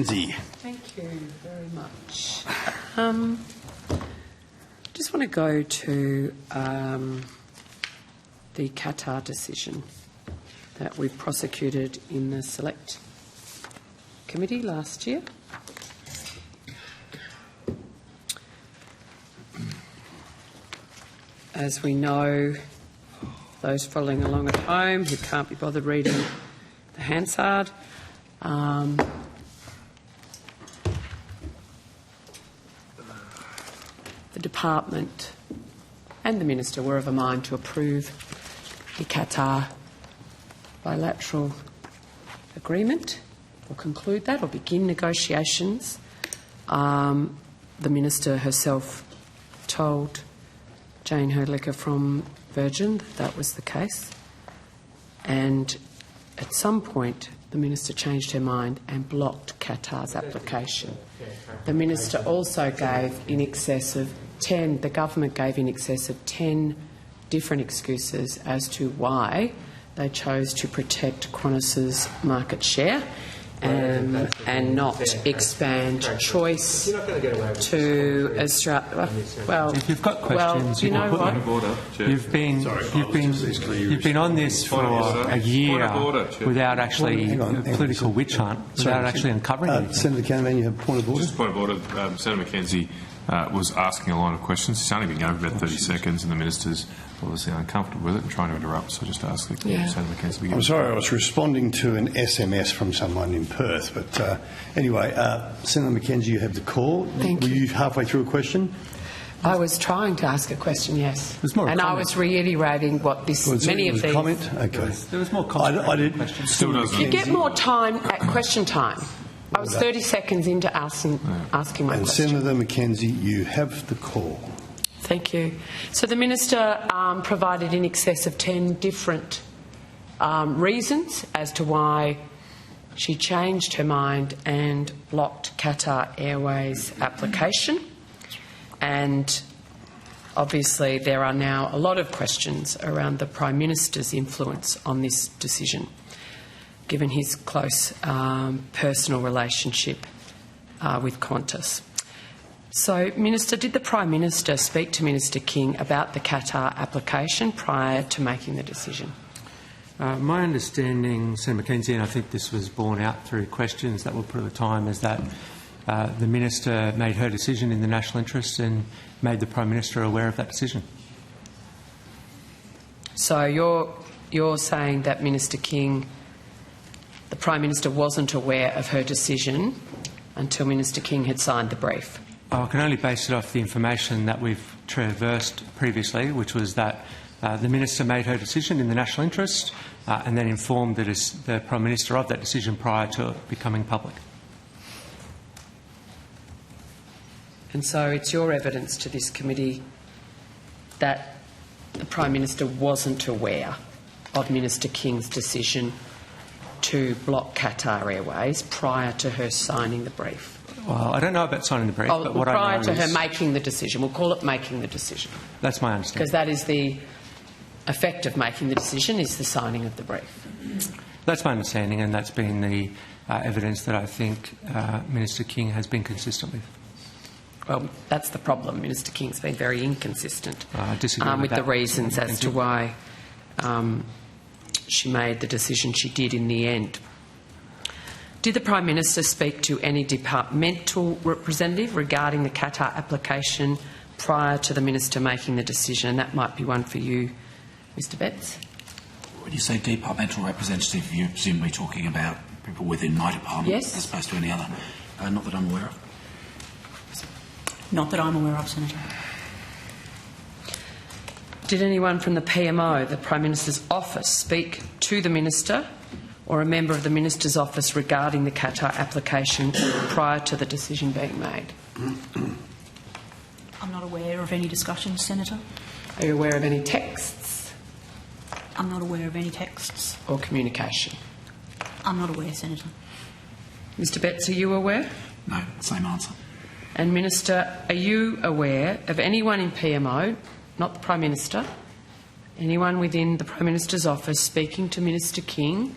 Thank you very much. Just want to go to the Qatar decision that we prosecuted in the Select Committee last year. As we know, those following along at home who can't be bothered reading the Hansard, the Department and the Minister were of a mind to approve the Qatar bilateral agreement or conclude that or begin negotiations. The Minister herself told Jane Herdlicker from Virgin that that was the case, and at some point the Minister changed her mind and blocked Qatar's application. The Minister also gave in excess of 10, the government gave in excess of 10 different excuses as to why they chose to protect Qantas's market share and not expand choice to Australia. Well, if you've got questions, you know what? You've been on this for a year without actually a political witch hunt, without actually uncovering anything. Senator Canavan, you have a point of order. Just a point of order. Senator McKenzie was asking a lot of questions. He's only been going for about 30 seconds, and the Minister's obviously uncomfortable with it and trying to interrupt. So just ask Senator McKenzie. I'm sorry, I was responding to an SMS from someone in Perth. But anyway, Senator McKenzie, you have the call. Thank you. Were you halfway through a question? I was trying to ask a question, yes. And I was reiterating what this, many of these... comment? Okay. There was more comment. Still doesn't. You get more time at question time. I was 30 seconds into asking my question. Senator McKenzie, you have the call. Thank you. So the Minister provided in excess of 10 different reasons as to why she changed her mind and blocked Qatar Airways' application. And obviously there are now a lot of questions around the Prime Minister's influence on this decision, given his close personal relationship with Qantas. So, Minister, did the Prime Minister speak to Minister King about the Qatar application prior to making the decision? My understanding, Senator McKenzie, and I think this was borne out through questions that were put at the time, is that the Minister made her decision in the national interest and made the Prime Minister aware of that decision. So you're saying that Minister King, the Prime Minister wasn't aware of her decision until Minister King had signed the brief? I can only base it off the information that we've traversed previously, which was that the Minister made her decision in the national interest and then informed the Prime Minister of that decision prior to it becoming public. And so it's your evidence to this committee that the Prime Minister wasn't aware of Minister King's decision to block Qatar Airways prior to her signing the brief? Well, I don't know about signing the brief, but what I know prior to her making the decision. We'll call it making the decision. That's my understanding. Because that is the effect of making the decision, is the signing of the brief. That's my understanding, and that's been the evidence that I think Minister King has been consistent with. Well, that's the problem. Minister King's been very inconsistent I disagree with the reasons as to why she made the decision she did in the end. Did the Prime Minister speak to any departmental representative regarding the Qatar application prior to the Minister making the decision? And that might be one for you, Mr Betts. When you say departmental representative, you're presumably talking about people within my department, yes, as opposed to any other. Not that I'm aware of. Not that I'm aware of, Senator. Did anyone from the PMO, the Prime Minister's office, speak to the Minister or a member of the Minister's office regarding the Qatar application prior to the decision being made? I'm not aware of any discussions, Senator. Are you aware of any texts? I'm not aware of any texts. Or communication? I'm not aware, Senator. Mr Betts, are you aware? No, same answer. And Minister, are you aware of anyone in PMO, not the Prime Minister, anyone within the Prime Minister's office speaking to Minister King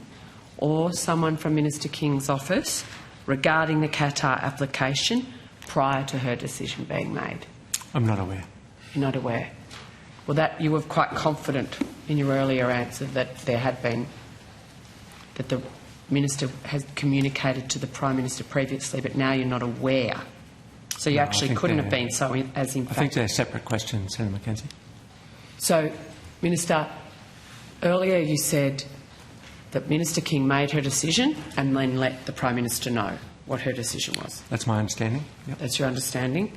or someone from Minister King's office regarding the Qatar application prior to her decision being made? I'm not aware. You're not aware. Well, that you were quite confident in your earlier answer that there had been, that the Minister has communicated to the Prime Minister previously, but now you're not aware. So you actually couldn't have been so as in fact. I think they're separate questions, Senator Mackenzie. So, Minister, earlier you said that Minister King made her decision and then let the Prime Minister know what her decision was. That's my understanding. Yep. That's your understanding?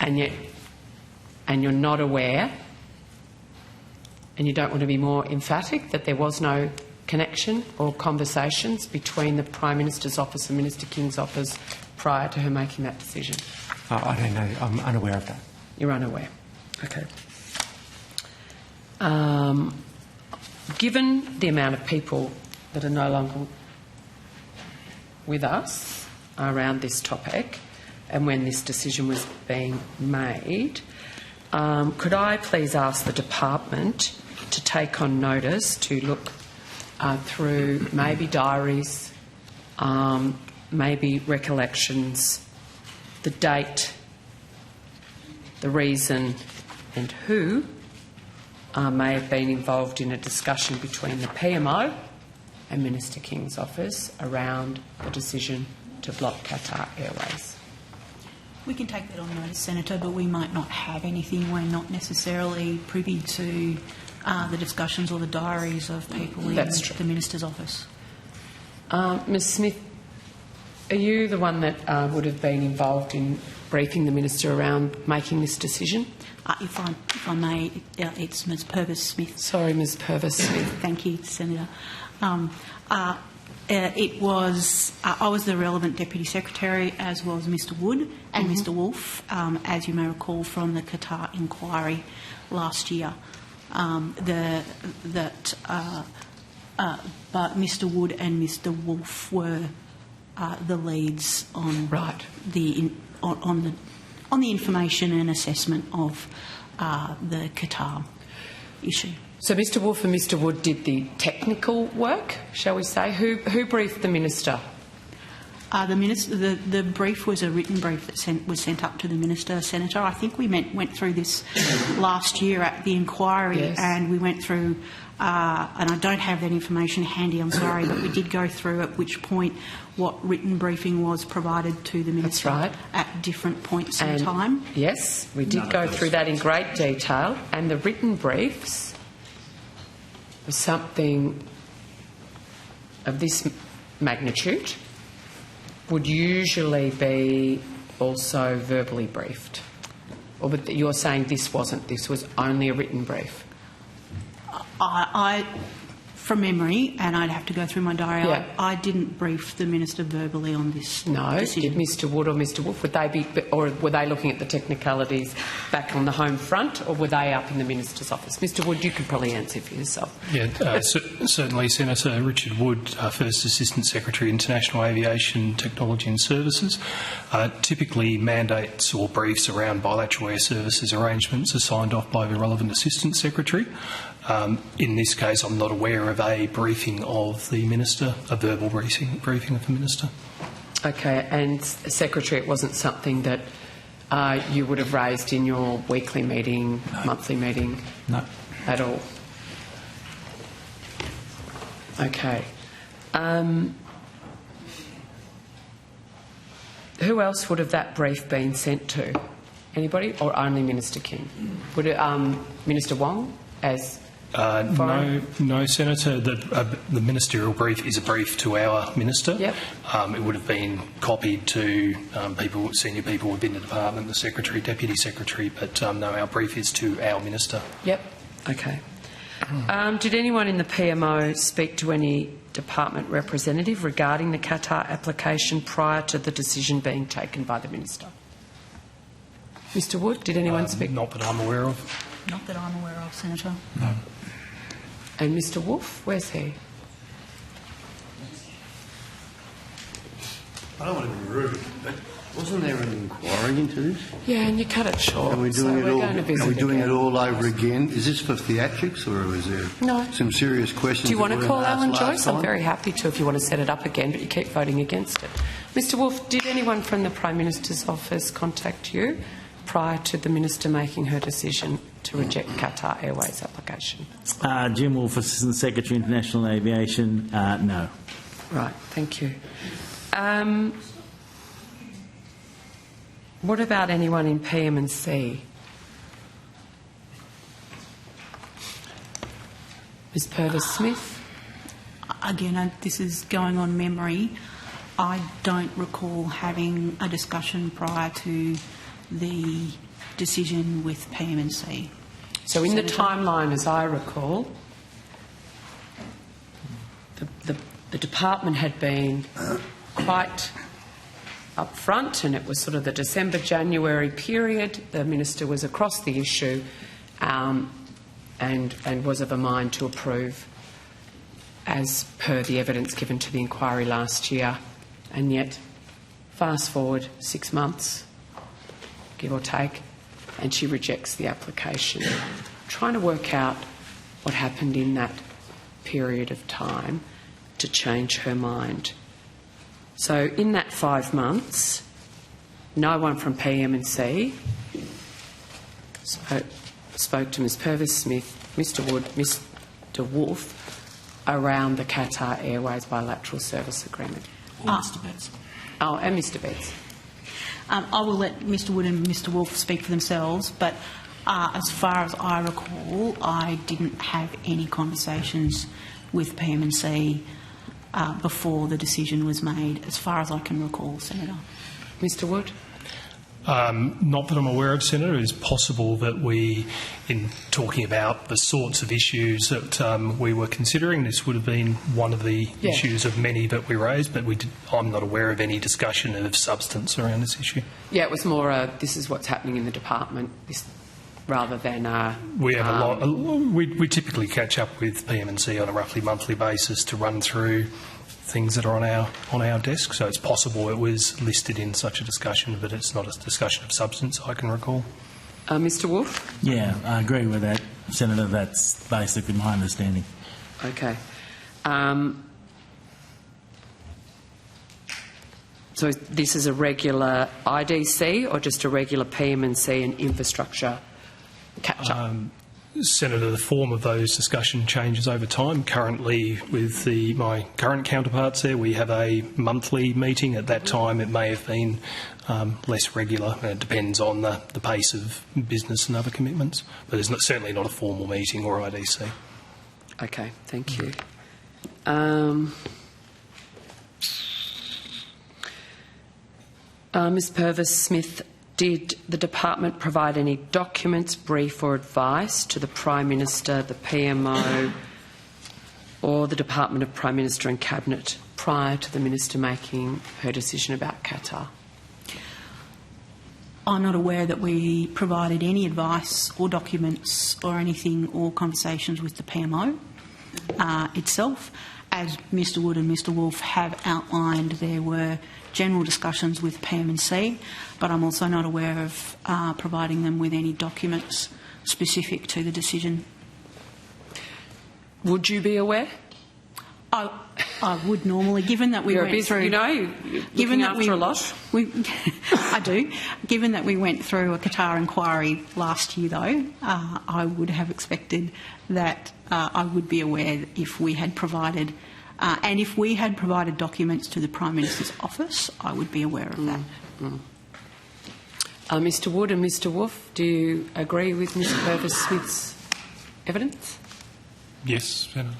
And yet, and you're not aware, and you don't want to be more emphatic that there was no connection or conversations between the Prime Minister's office and Minister King's office prior to her making that decision? I don't know. I'm unaware of that. You're unaware. Okay. Given the amount of people that are no longer with us around this topic and when this decision was being made, could I please ask the department to take on notice to look through maybe diaries, maybe recollections, the date, the reason and who may have been involved in a discussion between the PMO and Minister King's office around the decision to block Qatar Airways. We can take that on notice, Senator, but we might not have anything. We're not necessarily privy to the discussions or the diaries of people in the Minister's office. Ms Smith, are you the one that would have been involved in briefing the Minister around making this decision? If I may, it's Ms Purvis Smith. Sorry, Ms Purvis Smith. Thank you, Senator. It was I was the relevant Deputy Secretary, as was Mr Wood and Mr Wolfe, as you may recall from the Qatar inquiry last year. But Mr Wood and Mr Wolfe were the leads on on the information and assessment of the Qatar issue. So Mr Wolfe and Mr Wood did the technical work, shall we say? Who briefed the Minister? The brief was a written brief that was sent up to the Minister, Senator. I think we went through this last year at the inquiry, yes. And we went through, and I don't have that information handy, I'm sorry, but we did go through at which point what written briefing was provided to the Minister. That's right. At different points in time. Yes, we did go through that in great detail, and the written briefs was something of this magnitude would usually be also verbally briefed. Or but you're saying this wasn't, this was only a written brief? From memory, and I'd have to go through my diary, yeah. I didn't brief the Minister verbally on this No, decision. Did Mr Wood or Mr Wolfe, would they be, or were they looking at the technicalities back on the home front, or were they up in the Minister's office? Mr Wood, you can probably answer for yourself. Yeah, certainly, Senator Richard Wood, First Assistant Secretary, International Aviation Technology and Services. Typically, mandates or briefs around bilateral air services arrangements are signed off by the relevant Assistant Secretary. In this case, I'm not aware of a briefing of the Minister, a verbal briefing of the Minister. Okay, and Secretary, it wasn't something that you would have raised in your weekly meeting, monthly meeting? No. At all? Okay. Who else would have that brief been sent to? Anybody, or only Minister King? Would it, Minister Wong as... No, Senator. The ministerial brief is a brief to our Minister. Yep. It would have been copied to senior people within the department, the Secretary, Deputy Secretary, but no, our brief is to our Minister. Yep. Okay. Did anyone in the PMO speak to any department representative regarding the Qatar application prior to the decision being taken by the Minister? Mr Wood, did anyone speak? Not that I'm aware of. Not that I'm aware of, Senator. No. And Mr Wolfe, where's he? I don't want to be rude, but wasn't there an inquiry into this? Yeah, and you cut it short. Are we doing so it all? Going to visit Are we doing again. it all over again? Is this for theatrics, or is there No. some serious questions? Do you want that to weren't call asked Alan last Joyce? I'm time? very happy to if you want to set it up again, but you keep voting against it. Mr Wolfe, did anyone from the Prime Minister's office contact you prior to the Minister making her decision to reject Qatar Airways application? Jim Wolfe, Assistant Secretary, International Aviation. No. Right, thank you. What about anyone in PM&C? Ms Purvis-Smith? Again, this is going on memory. I don't recall having a discussion prior to the decision with PM&C. So in the Senator? timeline, as I recall, the department had been quite upfront, and it was sort of the December-January period. The Minister was across the issue and was of a mind to approve as per the evidence given to the inquiry last year. And yet, fast forward 6 months, give or take, and she rejects the application. Trying to work out what happened in that period of time to change her mind. So in that 5 months, no one from PM&C spoke to Ms Purvis-Smith, Mr Wood, Mr Wolfe around the Qatar Airways bilateral service agreement. Or Mr Betts. Oh, and Mr Betts. I will let Mr Wood and Mr Wolfe speak for themselves, but as far as I recall, I didn't have any conversations with PM&C before the decision was made, as far as I can recall, Senator. Mr Wood? Not that I'm aware of, Senator. It is possible that we, in talking about the sorts of issues that we were considering, this would have been one of the issues of many that we raised, but I'm not aware of any discussion of substance around this issue. Yeah, it was more this is what's happening in the department, rather than... we have a lot. We typically catch up with PM&C on a roughly monthly basis to run through things that are on our desk, so it's possible it was listed in such a discussion, but it's not a discussion of substance I can recall. Mr Wolfe? Yeah, I agree with that, Senator. That's basically my understanding. Okay. So this is a regular IDC or just a regular PM&C and infrastructure catch-up? Senator, the form of those discussion changes over time. Currently, with my current counterparts there, we have a monthly meeting. At that time, it may have been less regular. It depends on the pace of business and other commitments. But it's certainly not a formal meeting or IDC. Okay, thank you. Ms Purvis-Smith, did the department provide any documents, brief or advice to the Prime Minister, the PMO or the Department of Prime Minister and Cabinet prior to the Minister making her decision about Qatar? I'm not aware that we provided any advice or documents or anything or conversations with the PMO itself. As Mr Wood and Mr Wolfe have outlined, there were general discussions with PM&C, but I'm also not aware of providing them with any documents specific to the decision. Would you be aware? I would normally, given that we went through... You know, you're looking after a lot. I do. Given that we went through a Qatar inquiry last year, though, I would have expected that I would be aware if we had provided... and if we had provided documents to the Prime Minister's office, I would be aware of that. Mr Wood and Mr Wolfe, do you agree with Ms Purvis-Smith's evidence? Yes, Senator.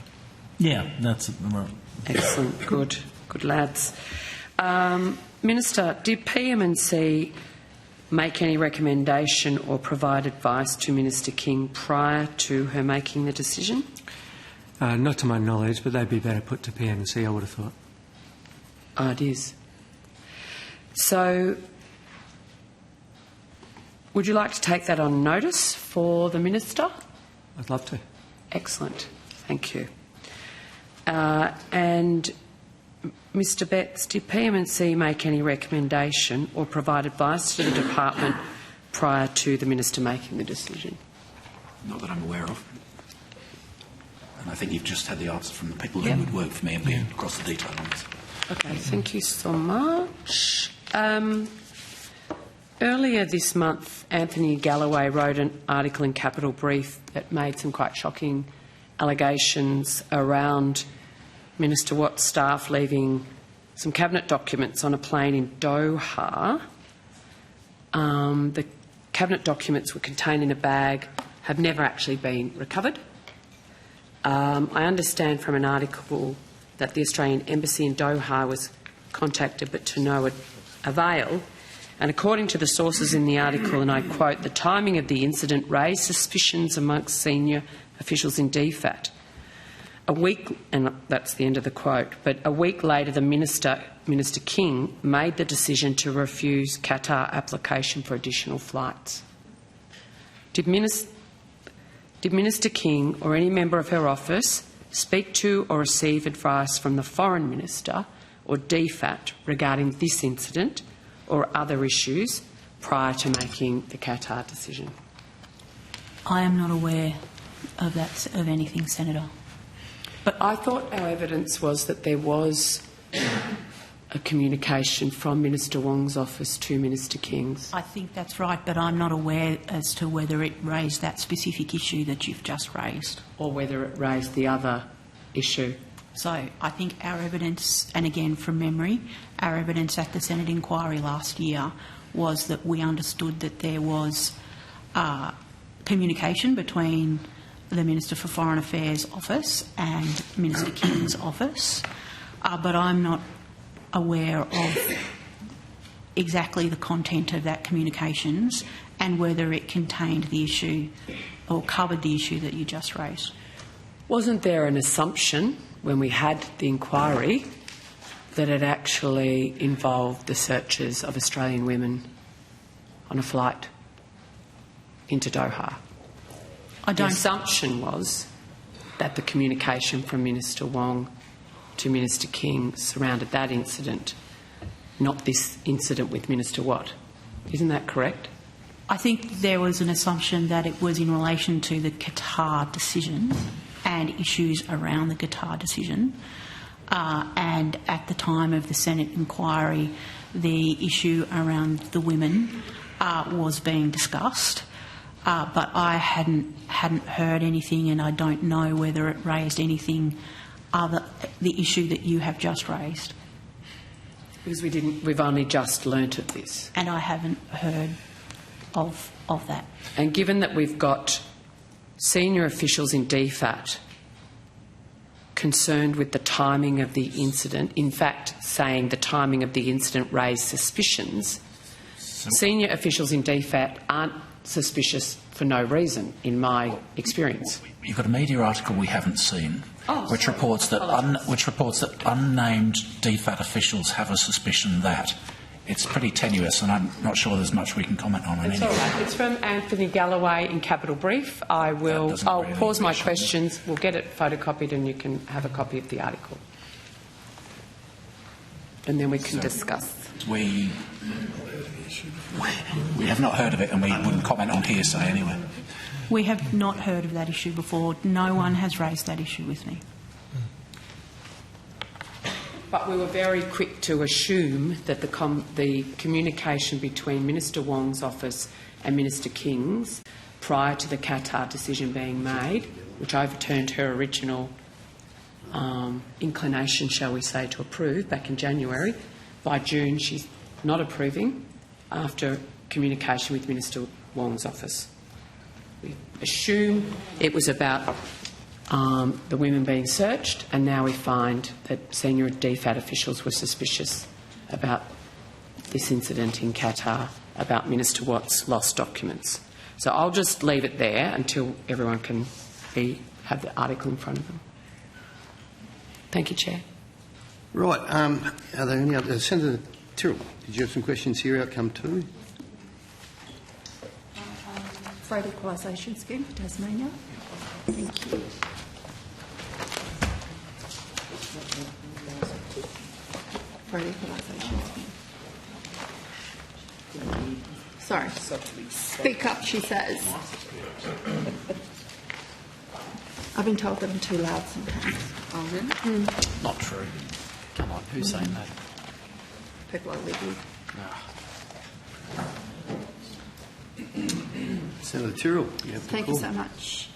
Yeah, that's right. Excellent. Good lads. Minister, did PM&C make any recommendation or provide advice to Minister King prior to her making the decision? Not to my knowledge, but they'd be better put to PM&C, I would have thought. Oh, it is. So, would you like to take that on notice for the Minister? I'd love to. Excellent. Thank you. And Mr Betts, did PM&C make any recommendation or provide advice to the department prior to the Minister making the decision? Not that I'm aware of. And I think you've just had the answer from the people who would work for me and be across the detail on this. Okay, thank you so much. Earlier this month, Anthony Galloway wrote an article in Capital Brief that made some quite shocking allegations around Minister Watt's staff leaving some cabinet documents on a plane in Doha. The cabinet documents were contained in a bag, have never actually been recovered. I understand from an article that the Australian Embassy in Doha was contacted but to no avail. And according to the sources in the article, and I quote, the timing of the incident raised suspicions amongst senior officials in DFAT. A week, and that's the end of the quote, but a week later the Minister King made the decision to refuse Qatar application for additional flights. Did Minister King or any member of her office speak to or receive advice from the Foreign Minister or DFAT regarding this incident or other issues prior to making the Qatar decision? I am not aware of that, of anything, Senator. But I thought our evidence was that there was a communication from Minister Wong's office to Minister King's. I think that's right, but I'm not aware as to whether it raised that specific issue that you've just raised. Or whether it raised the other issue. So I think our evidence, and again from memory, our evidence at the Senate inquiry last year was that we understood that there was communication between the Minister for Foreign Affairs office and Minister King's office, but I'm not aware of exactly the content of that communications and whether it contained the issue or covered the issue that you just raised. Wasn't there an assumption when we had the inquiry that it actually involved the searches of Australian women on a flight into Doha? The assumption was that the communication from Minister Wong to Minister King surrounded that incident, not this incident with Minister Watt. Isn't that correct? I think there was an assumption that it was in relation to the Qatar decision and issues around the Qatar decision. And at the time of the Senate inquiry, the issue around the women was being discussed. But I hadn't heard anything, and I don't know whether it raised anything other the issue that you have just raised. Because we've only just learnt of this. And I haven't heard of that. And given that we've got senior officials in DFAT concerned with the timing of the incident, in fact saying the timing of the incident raised suspicions, senior officials in DFAT aren't suspicious for no reason, in my experience. You've got a media article we haven't seen, which reports that unnamed DFAT officials have a suspicion that. It's pretty tenuous, and I'm not sure there's much we can comment on. It's all right. It's from Anthony Galloway in Capital Brief. I'll pause my questions. We'll get it photocopied, and you can have a copy of the article, and then we can discuss. We have not heard of it, and we wouldn't comment on hearsay anyway. We have not heard of that issue before. No one has raised that issue with me. But we were very quick to assume that the communication between Minister Wong's office and Minister King's prior to the Qatar decision being made, which overturned her original inclination, shall we say, to approve back in January. By June, she's not approving after communication with Minister Wong's office. We assume it was about the women being searched, and now we find that senior DFAT officials were suspicious about this incident in Qatar, about Minister Watt's lost documents. So I'll just leave it there until everyone can have the article in front of them. Thank you, Chair. Right. Are there any other? Senator Tyrrell, did you have some questions here? Outcome 2. Freight Equalisation Scheme for Tasmania. Thank you. Freight equalisation scheme. Sorry. Speak up, she says. I've been told that I'm too loud sometimes. Oh, really? Not true. Come on, who's saying that? People I live with. Senator Tyrrell, you have the Thank call. you so much.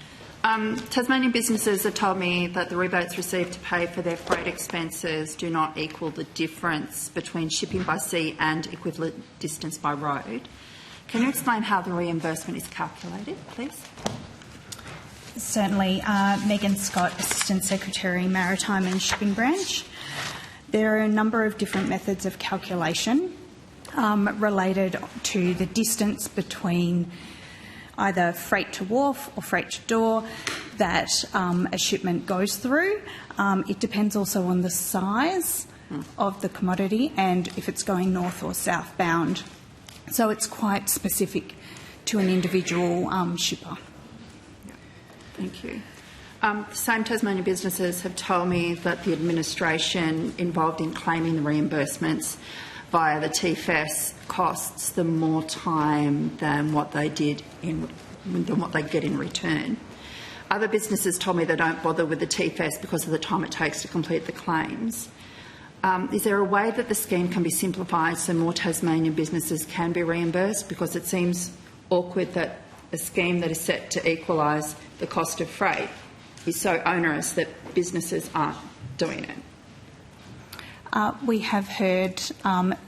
Tasmanian businesses have told me that the rebates received to pay for their freight expenses do not equal the difference between shipping by sea and equivalent distance by road. Can you explain how the reimbursement is calculated, please? Certainly. Megan Scott, Assistant Secretary, Maritime and Shipping Branch. There are a number of different methods of calculation related to the distance between either freight to wharf or freight to door that a shipment goes through. It depends also on the size of the commodity and if it's going north or southbound. So it's quite specific to an individual shipper. Thank you. The same Tasmanian businesses have told me that the administration involved in claiming the reimbursements via the TFS costs them more time than what they get in return. Other businesses told me they don't bother with the TFS because of the time it takes to complete the claims. Is there a way that the scheme can be simplified so more Tasmanian businesses can be reimbursed? Because it seems awkward that a scheme that is set to equalise the cost of freight is so onerous that businesses aren't doing it. We have heard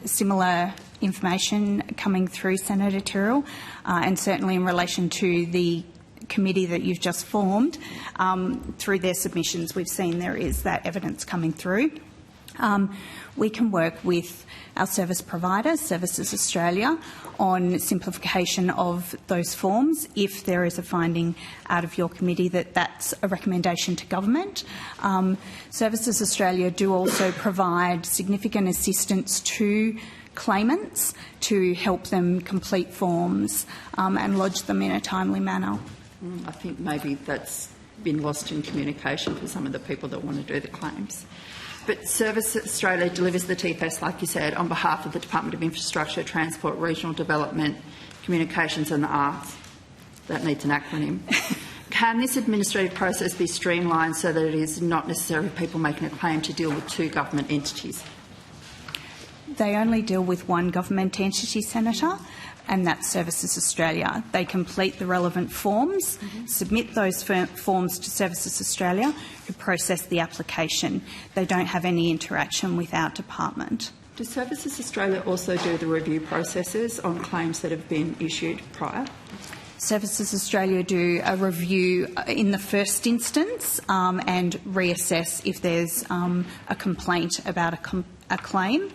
similar information coming through, Senator Tyrrell, and certainly in relation to the committee that you've just formed. Through their submissions, we've seen there is that evidence coming through. We can work with our service provider, Services Australia, on simplification of those forms if there is a finding out of your committee that that's a recommendation to government. Services Australia do also provide significant assistance to claimants to help them complete forms and lodge them in a timely manner. I think maybe that's been lost in communication for some of the people that want to do the claims. But Services Australia delivers the TFS, like you said, on behalf of the Department of Infrastructure, Transport, Regional Development, Communications and the Arts. That needs an acronym. Can this administrative process be streamlined so that it is not necessary for people making a claim to deal with two government entities? They only deal with one government entity, Senator, and that's Services Australia. They complete the relevant forms, submit those forms to Services Australia, who process the application. They don't have any interaction with our department. Does Services Australia also do the review processes on claims that have been issued prior? Services Australia do a review in the first instance and reassess if there's a complaint about a claim.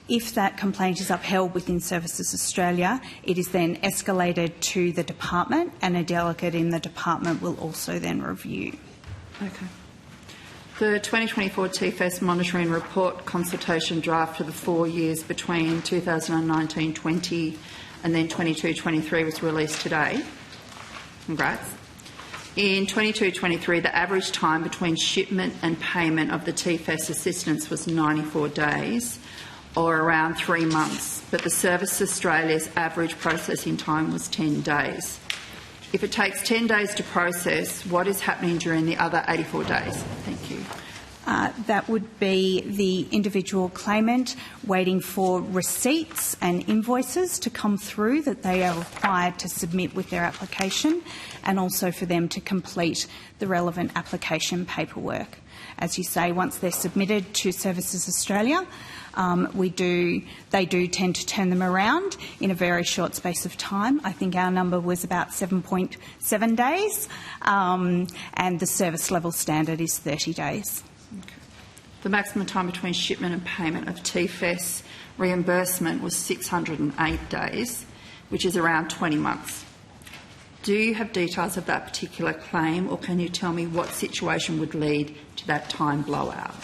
If that complaint is upheld within Services Australia, it is then escalated to the department and a delegate in the department will also then review. Okay. The 2024 TFS monitoring report consultation draft for the 4 years between 2019-20 and then 22-23 was released today. Congrats. In 22-23, the average time between shipment and payment of the TFS assistance was 94 days, or around 3 months, but the Services Australia's average processing time was 10 days. If it takes 10 days to process, what is happening during the other 84 days? Thank you. That would be the individual claimant waiting for receipts and invoices to come through that they are required to submit with their application, and also for them to complete the relevant application paperwork. As you say, once they're submitted to Services Australia, they do tend to turn them around in a very short space of time. I think our number was about 7.7 days, and the service level standard is 30 days. Okay. The maximum time between shipment and payment of TFS reimbursement was 608 days, which is around 20 months. Do you have details of that particular claim, or can you tell me what situation would lead to that time blowout?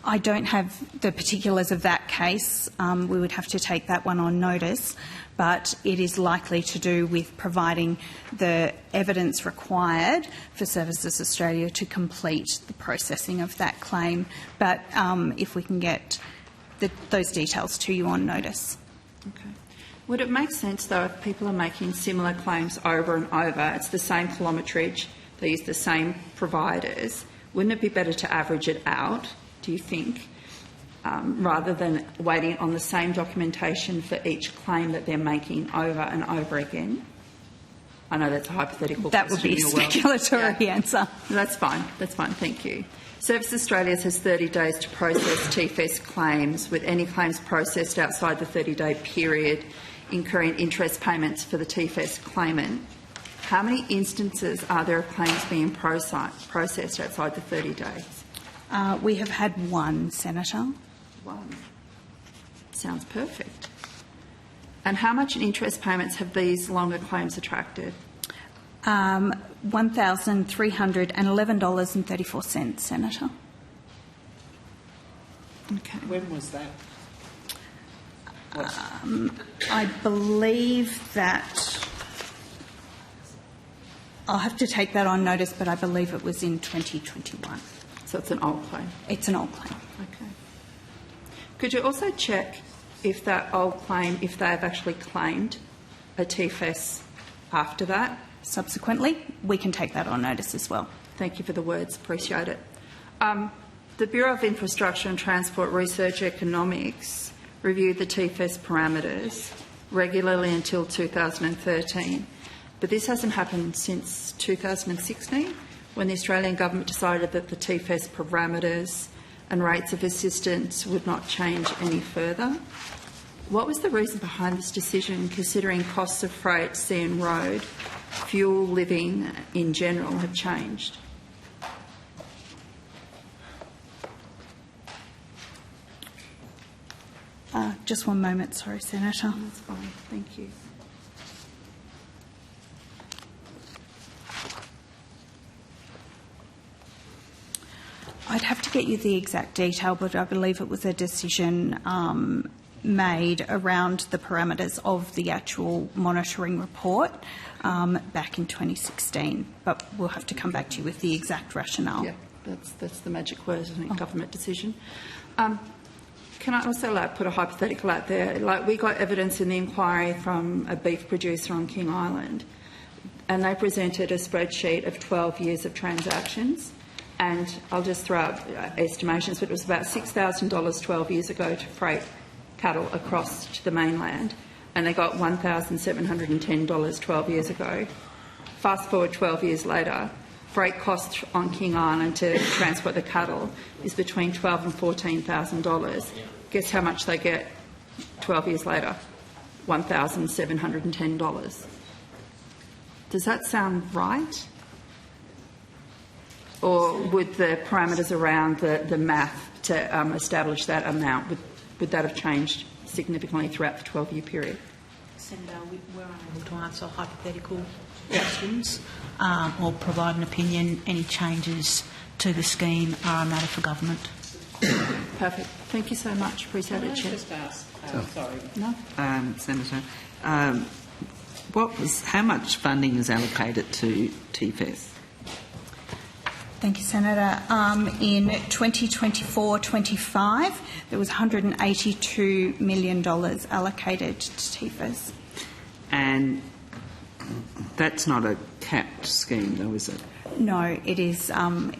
I don't have the particulars of that case. We would have to take that one on notice, but it is likely to do with providing the evidence required for Services Australia to complete the processing of that claim. But if we can get those details to you on notice. Okay. Would it make sense, though, if people are making similar claims over and over, it's the same kilometrage, they use the same providers, wouldn't it be better to average it out, do you think, rather than waiting on the same documentation for each claim that they're making over and over again? I know that's a hypothetical that question. That would be a speculatory answer. That's fine, thank you. Service Australia has 30 days to process TFS claims, with any claims processed outside the 30-day period incurring interest payments for the TFS claimant. How many instances are there of claims being processed outside the 30 days? We have had one, Senator. One. Sounds perfect. And how much in interest payments have these longer claims attracted? $1,311.34, Senator. Okay. When was that? I believe that... I'll have to take that on notice, but I believe it was in 2021. So it's an old claim? It's an old claim. Okay. Could you also check if that old claim, if they've actually claimed a TFS after that? Subsequently, we can take that on notice as well. Thank you for the words. Appreciate it. The Bureau of Infrastructure and Transport Research Economics reviewed the TFS parameters regularly until 2013, but this hasn't happened since 2016, when the Australian government decided that the TFS parameters and rates of assistance would not change any further. What was the reason behind this decision, considering costs of freight, sea and road, fuel, living in general have changed? Just one moment, sorry, Senator. That's fine, thank you. I'd have to get you the exact detail, but I believe it was a decision made around the parameters of the actual monitoring report back in 2016. But we'll have to come back to you with the exact rationale. Yeah, that's the magic word, isn't it? Government decision. Can I also put a hypothetical out there? We got evidence in the inquiry from a beef producer on King Island, and they presented a spreadsheet of 12 years of transactions. And I'll just throw out estimations, but it was about $6,000 12 years ago to freight cattle across to the mainland, and they got $1,710 12 years ago. Fast forward 12 years later, freight costs on King Island to transport the cattle is between $12,000 and $14,000. Guess how much they get 12 years later? $1,710. Does that sound right? Or would the parameters around the math to establish that amount, would that have changed significantly throughout the 12-year period? Senator, we're unable to answer hypothetical questions or provide an opinion. Any changes to the scheme are a matter for government. Perfect. Thank you so much. Appreciate it, Chair. Just ask, sorry. No? Senator, how much funding is allocated to TFS? Thank you, Senator. In 2024-25, there was $182 million allocated to TFS. And that's not a capped scheme, though, is it? No, it is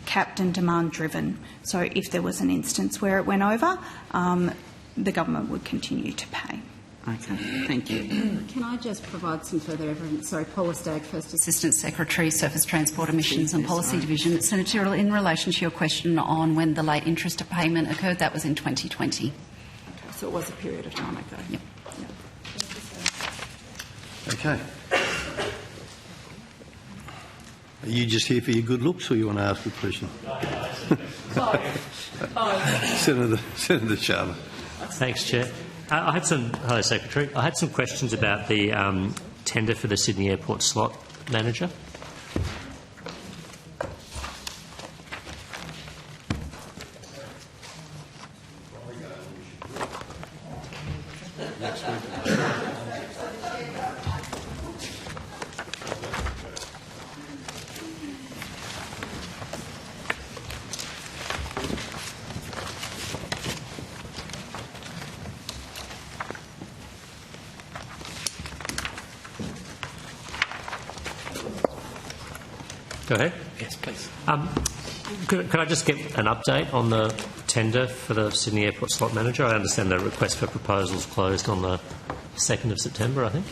capped and demand-driven. So if there was an instance where it went over, the government would continue to pay. Okay, thank you. Can I just provide some further evidence? Sorry, Paula Stagg, First Assistant Secretary, Surface Transport Emissions and Policy Division. Senator, in relation to your question on when the late interest payment occurred, that was in 2020. Okay, so it was a period of time ago. Yep. Okay. Are you just here for your good looks, or you want to ask a question? Senator Sharma. Thanks, Chair. Hello, Secretary. I had some questions about the tender for the Sydney Airport slot manager. Go ahead. Yes, please. Could I just get an update on the tender for the Sydney Airport slot manager? I understand the request for proposals closed on the 2nd of September, I think.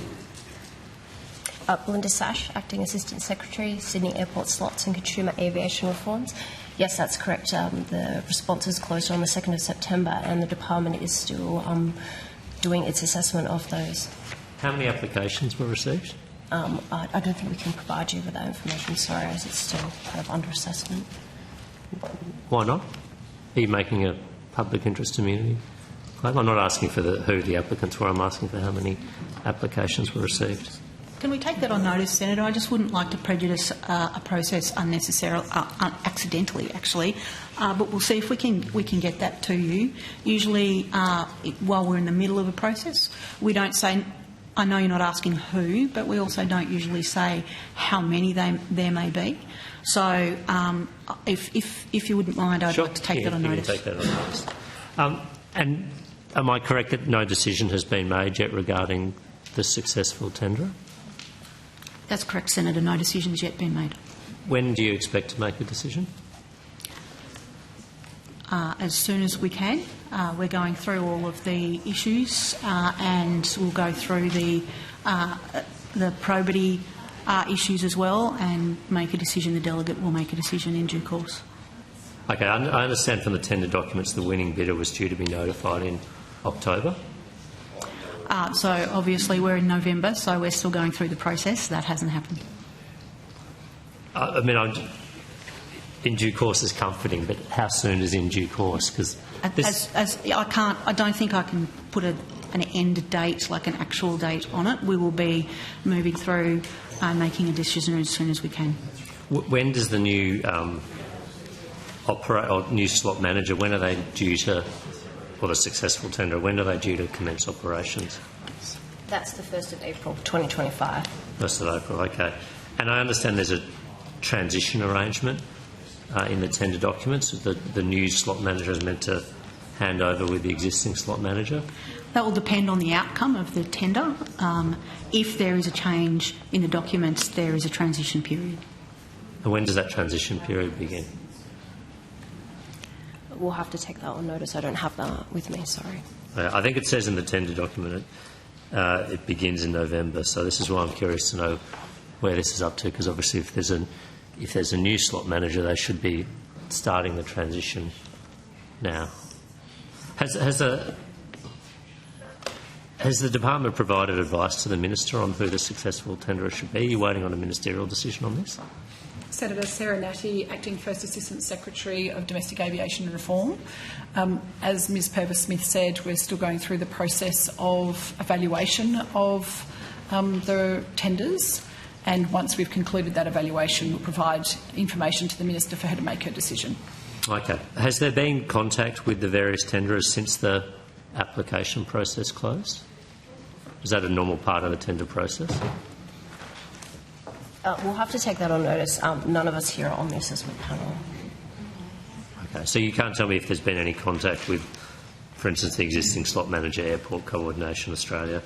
Belinda Sash, Acting Assistant Secretary, Sydney Airport Slots and Consumer Aviation Reforms. Yes, that's correct. The responses closed on the 2nd of September and the department is still doing its assessment of those. How many applications were received? I don't think we can provide you with that information, sorry, as it's still kind of under assessment. Why not? Are you making a public interest immunity claim? I'm not asking for who the applicants were, I'm asking for how many applications were received. Can we take that on notice, Senator? I just wouldn't like to prejudice a process unnecessarily, accidentally, actually. But we'll see if we can get that to you. Usually, while we're in the middle of a process, we don't say. I know you're not asking who, but we also don't usually say how many there may be. So, if you wouldn't mind, I'd like to take that on notice. Take that on notice. And am I correct that no decision has been made yet regarding the successful tenderer? That's correct, Senator. No decision has yet been made. When do you expect to make a decision? As soon as we can. We're going through all of the issues and we'll go through the probity issues as well and make a decision. The delegate will make a decision in due course. Okay, I understand from the tender documents the winning bidder was due to be notified in October. So obviously we're in November, so we're still going through the process. That hasn't happened. I mean, in due course is comforting, but how soon is in due course? Because I don't think I can put an end date, like an actual date on it. We will be moving through making a decision as soon as we can. When does the new new slot manager, when are they due to, or the successful tender, when are they due to commence operations? That's the 1st of April 2025. 1st of April, okay. And I understand there's a transition arrangement in the tender documents. The new slot manager is meant to hand over with the existing slot manager. That will depend on the outcome of the tender. If there is a change in the documents, there is a transition period. And when does that transition period begin? We'll have to take that on notice. I don't have that with me, sorry. I think it says in the tender document it begins in November, so this is why I'm curious to know where this is up to, because obviously if there's a new slot manager, they should be starting the transition now. Has the department provided advice to the minister on who the successful tenderer should be? Are you waiting on a ministerial decision on this? Senator Sarah Natty, Acting First Assistant Secretary of Domestic Aviation Reform. As Ms Purvis-Smith said, we're still going through the process of evaluation of the tenders, and once we've concluded that evaluation, we'll provide information to the Minister for her to make her decision. Okay. Has there been contact with the various tenderers since the application process closed? Is that a normal part of the tender process? We'll have to take that on notice. None of us here are on the assessment panel. Okay, so you can't tell me if there's been any contact with, for instance, the existing slot manager, Airport Coordination Australia,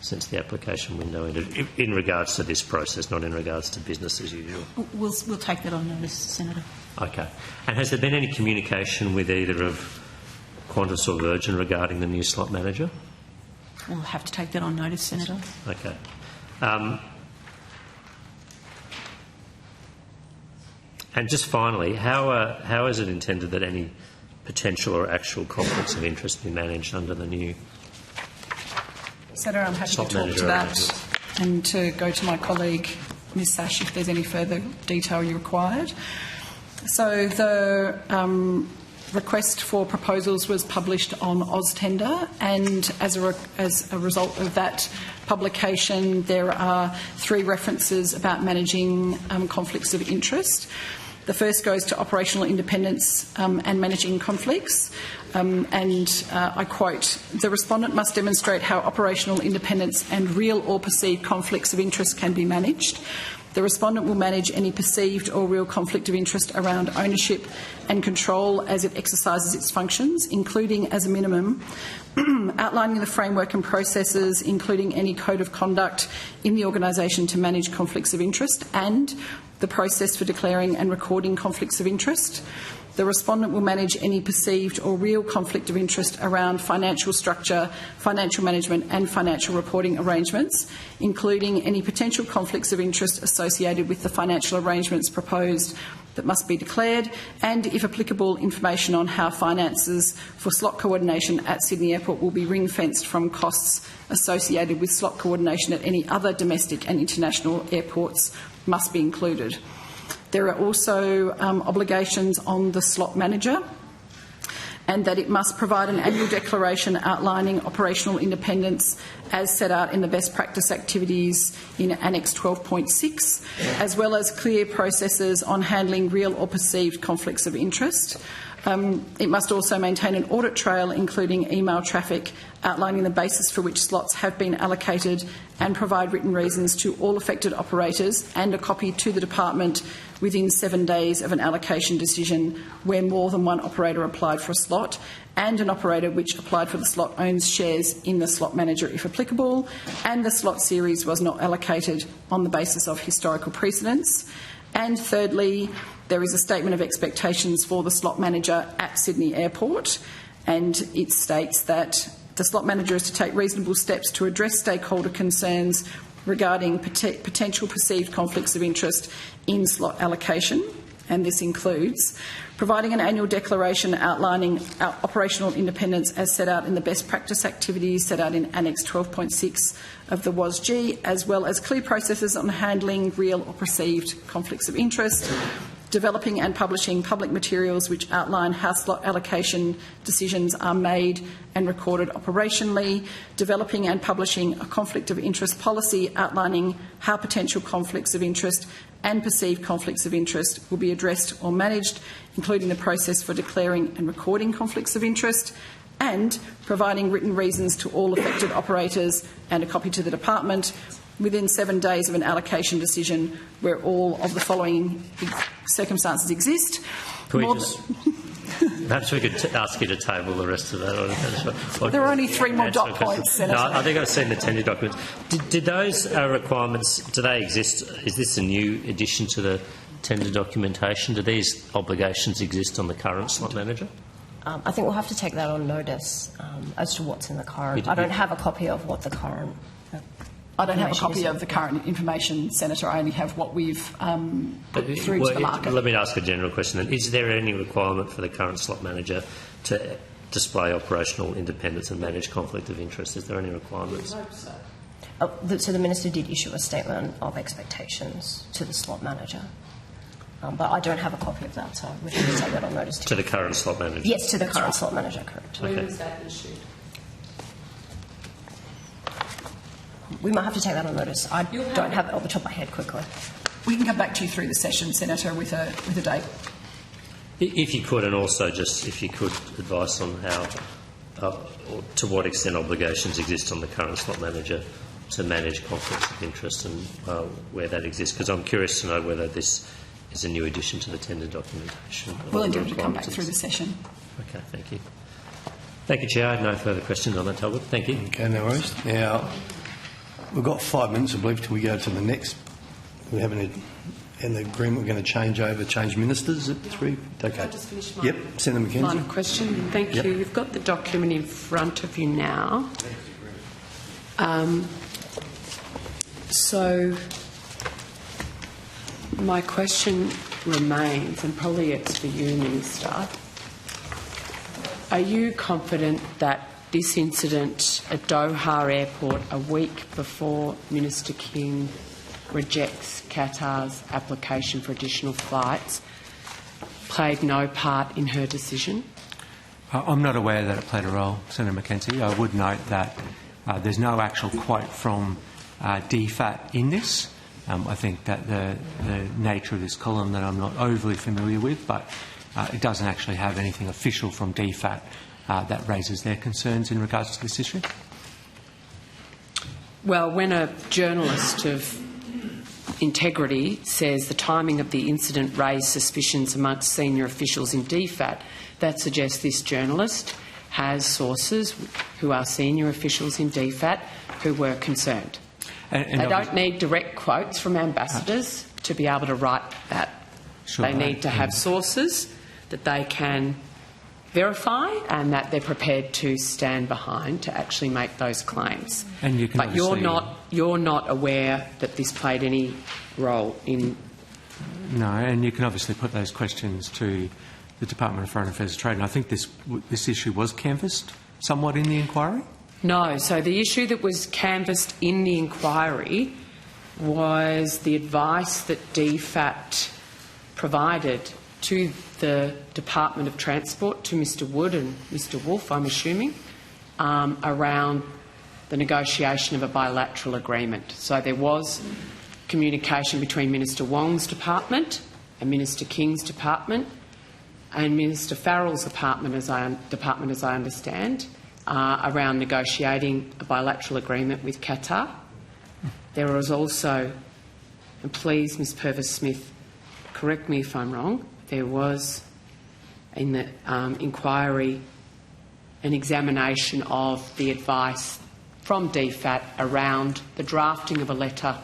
since the application window ended, in regards to this process, not in regards to business as usual? We'll take that on notice, Senator. Okay. And has there been any communication with either of Qantas or Virgin regarding the new slot manager? We'll have to take that on notice, Senator. Okay. And just finally, how is it intended that any potential or actual conflicts of interest be managed under the new Senator, I'm happy to talk to that and to go to my colleague, Ms Sash, if there's any further detail you required. So the request for proposals was published on AusTender, and as a result of that publication, there are 3 references about managing conflicts of interest. The first goes to operational independence and managing conflicts. I quote, "The respondent must demonstrate how operational independence and real or perceived conflicts of interest can be managed. The respondent will manage any perceived or real conflict of interest around ownership and control as it exercises its functions, including, as a minimum, outlining the framework and processes, including any code of conduct in the organisation to manage conflicts of interest, and the process for declaring and recording conflicts of interest. The respondent will manage any perceived or real conflict of interest around financial structure, financial management and financial reporting arrangements, including any potential conflicts of interest associated with the financial arrangements proposed that must be declared, and, if applicable, information on how finances for slot coordination at Sydney Airport will be ring-fenced from costs associated with slot coordination at any other domestic and international airports must be included. There are also obligations on the slot manager, and that it must provide an annual declaration outlining operational independence as set out in the best practice activities in Annex 12.6, as well as clear processes on handling real or perceived conflicts of interest. It must also maintain an audit trail, including email traffic, outlining the basis for which slots have been allocated, and provide written reasons to all affected operators and a copy to the department within 7 days of an allocation decision where more than one operator applied for a slot, and an operator which applied for the slot owns shares in the slot manager if applicable, and the slot series was not allocated on the basis of historical precedents. And thirdly, there is a statement of expectations for the slot manager at Sydney Airport, and it states that the slot manager is to take reasonable steps to address stakeholder concerns regarding potential perceived conflicts of interest in slot allocation, and this includes providing an annual declaration outlining our operational independence as set out in the best practice activities set out in Annex 12.6 of the WASG, as well as clear processes on handling real or perceived conflicts of interest, developing and publishing public materials which outline how slot allocation decisions are made and recorded operationally, developing and publishing a conflict of interest policy outlining how potential conflicts of interest and perceived conflicts of interest will be addressed or managed, including the process for declaring and recording conflicts of interest, and providing written reasons to all affected operators and a copy to the department within 7 days of an allocation decision where all of the following circumstances exist. Perhaps we could ask you to table the rest of that. There are only 3 more dot points, Senator. No, I think I've seen the tender documents. Did those requirements, do they exist? Is this a new addition to the tender documentation? Do these obligations exist on the current slot manager? I think we'll have to take that on notice as to what's in the current. I don't have a copy of what the current... I don't have a copy of the current information, Senator. I only have what we've put through to the market. Let me ask a general question then. Is there any requirement for the current slot manager to display operational independence and manage conflict of interest? Is there any requirements? So the Minister did issue a statement of expectations to the slot manager. But I don't have a copy of that, so we have to take that on notice. To the current slot manager? Yes, to the current slot manager, correct. When was that issued? We might have to take that on notice. I don't have it off the top of my head quickly. We can come back to you through the session, Senator, with a date. If you could, and also just if you could advise on how, to what extent obligations exist on the current slot manager to manage conflicts of interest and where that exists, because I'm curious to know whether this is a new addition to the tender documentation. We'll endeavour to come back through the session. Okay, thank you. Thank you, Chair. I have no further questions on that topic. Thank you. Okay, no worries. Now, we've got 5 minutes, I believe, till we go to the next. We have an agreement. We're going to change ministers at 3. Okay. Can I just finish my Senator McKenzie. line of question? Thank you. You've got the document in front of you now. So my question remains, and probably it's for you, Minister. Are you confident that this incident at Doha Airport a week before Minister King rejects Qatar's application for additional flights played no part in her decision? I'm not aware that it played a role, Senator McKenzie. I would note that there's no actual quote from DFAT in this. I think that the nature of this column that I'm not overly familiar with, but it doesn't actually have anything official from DFAT that raises their concerns in regards to this issue. Well, when a journalist of Integrity says the timing of the incident raised suspicions amongst senior officials in DFAT. That suggests this journalist has sources who are senior officials in DFAT who were concerned. And they don't need direct quotes from ambassadors to be able to write that. Sure. They need to have sources that they can verify and that they're prepared to stand behind to actually make those claims. And you can but you're not aware that this played any role in... No, and you can obviously put those questions to the Department of Foreign Affairs and Trade, and I think this issue was canvassed somewhat in the inquiry? No, so the issue that was canvassed in the inquiry was the advice that DFAT provided to the Department of Transport, to Mr Wood and Mr Wolf, I'm assuming, around the negotiation of a bilateral agreement. So there was communication between Minister Wong's department and Minister King's department and Minister Farrell's department, as I understand, around negotiating a bilateral agreement with Qatar. There was also, and please, Ms Purvis-Smith, correct me if I'm wrong, there was in the inquiry an examination of the advice from DFAT around the drafting of a letter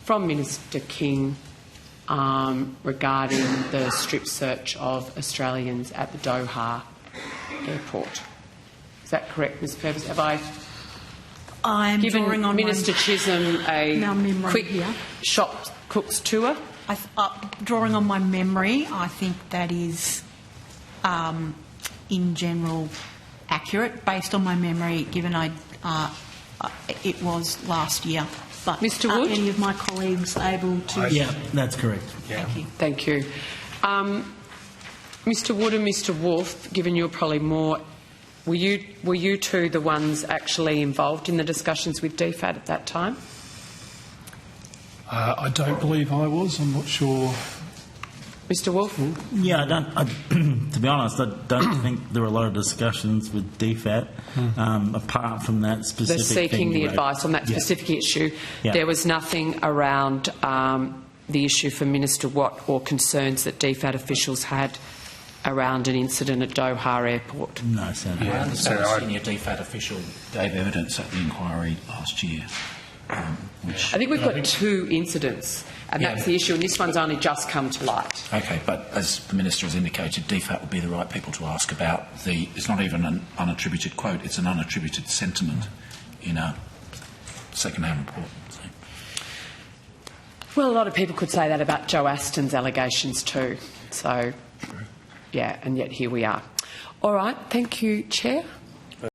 from Minister King regarding the strip search of Australians at the Doha airport. Is that correct, Ms Purvis? Have I given Minister Chisholm a quick shop cook's tour? Drawing on my memory, I think that is, in general, accurate, based on my memory, given it was last year. But Mr are Wood? any of my colleagues able to... Yeah, that's correct. Yeah. Thank you. Thank you. Mr Wood and Mr Wolf, given you're probably more... Were you two the ones actually involved in the discussions with DFAT at that time? I don't believe I was. I'm not sure. Mr Wolf? Yeah, to be honest, I don't think there were a lot of discussions with DFAT, apart from that specific They're seeking the about, advice on that specific issue. Yeah. There was nothing around the issue for Minister Watt or concerns that DFAT officials had around an incident at Doha Airport. No, Senator. I understand a senior DFAT official gave evidence at the inquiry last year. I think we've got two incidents, and that's the issue, and this one's only just come to light. Okay, but as the Minister has indicated, DFAT would be the right people to ask about it's not even an unattributed quote, it's an unattributed sentiment in a second-hand report. So. Well, a lot of people could say that about Joe Aston's allegations too. So, yeah, and yet here we are. All right, thank you, Chair.